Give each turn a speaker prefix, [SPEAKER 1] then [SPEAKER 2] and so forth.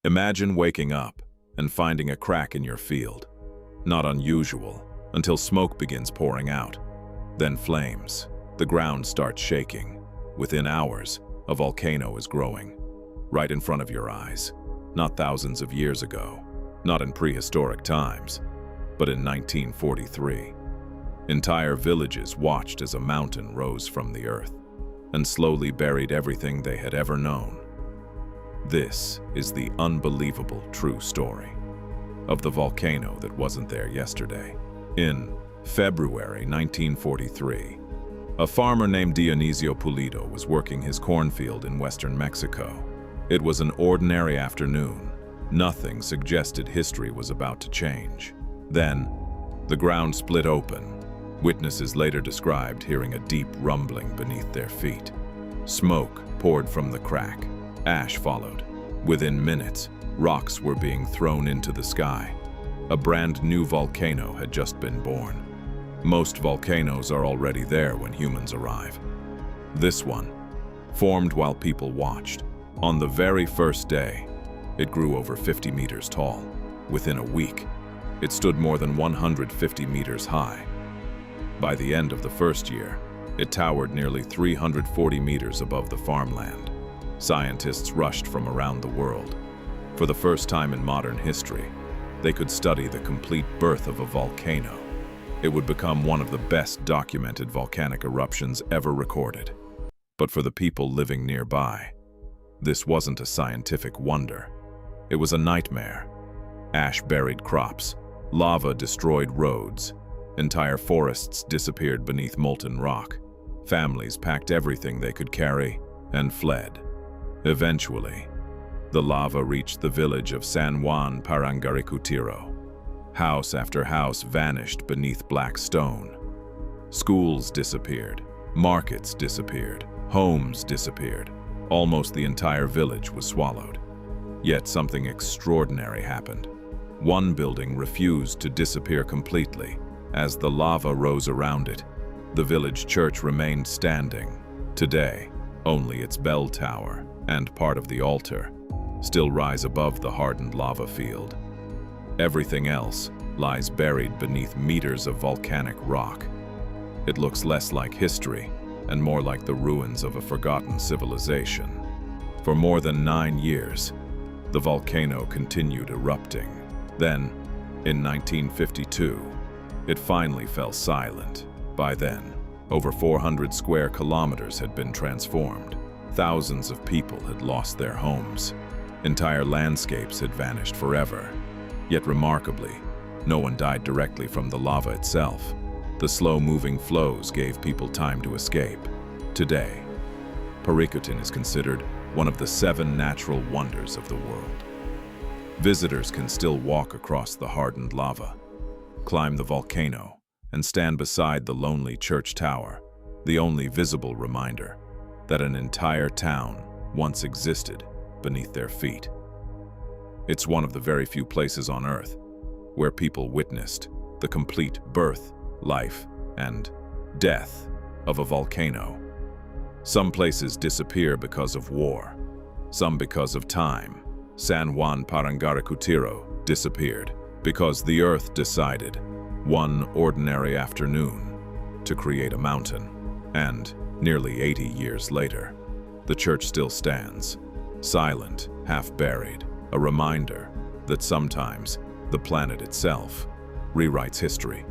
[SPEAKER 1] Imagine waking up and finding a crack in your field. Not unusual, until smoke begins pouring out. Then flames. The ground starts shaking. Within hours, a volcano is growing. Right in front of your eyes. Not thousands of years ago. Not in prehistoric times. But in 1943. Entire villages watched as a mountain rose from the earth and slowly buried everything they had ever known. This is the unbelievable true story of the volcano that wasn't there yesterday. In February 1943, a farmer named Dionisio Pulido was working his cornfield in western Mexico. It was an ordinary afternoon. Nothing suggested history was about to change. Then, the ground split open. Witnesses later described hearing a deep rumbling beneath their feet. Smoke poured from the crack. Ash followed. Within minutes, rocks were being thrown into the sky. A brand new volcano had just been born. Most volcanoes are already there when humans arrive. This one formed while people watched. On the very first day, it grew over 50 meters tall. Within a week, it stood more than 150 meters high. By the end of the first year, it towered nearly 340 meters above the farmland. Scientists rushed from around the world. For the first time in modern history, they could study the complete birth of a volcano. It would become one of the best documented volcanic eruptions ever recorded. But for the people living nearby, this wasn't a scientific wonder. It was a nightmare. Ash buried crops, lava destroyed roads, entire forests disappeared beneath molten rock. Families packed everything they could carry and fled. Eventually, the lava reached the village of San Juan Parangaricutiro. House after house vanished beneath black stone. Schools disappeared, markets disappeared, homes disappeared. Almost the entire village was swallowed. Yet something extraordinary happened. One building refused to disappear completely. As the lava rose around it, the village church remained standing. Today, only its bell tower and part of the altar still rise above the hardened lava field. Everything else lies buried beneath meters of volcanic rock. It looks less like history and more like the ruins of a forgotten civilization. For more than 9 years, the volcano continued erupting. Then, in 1952, it finally fell silent. By then, over 400 square kilometers had been transformed. Thousands of people had lost their homes. Entire landscapes had vanished forever. Yet remarkably, no one died directly from the lava itself. The slow-moving flows gave people time to escape. Today, Parícutin is considered one of the 7 natural wonders of the world. Visitors can still walk across the hardened lava, climb the volcano, and stand beside the lonely church tower, the only visible reminder that an entire town once existed beneath their feet. It's one of the very few places on Earth where people witnessed the complete birth, life, and death of a volcano. Some places disappear because of war, some because of time. San Juan Parangaricutiro disappeared because the Earth decided, one ordinary afternoon, to create a mountain. And nearly 80 years later, the church still stands, silent, half-buried, a reminder that sometimes the planet itself rewrites history.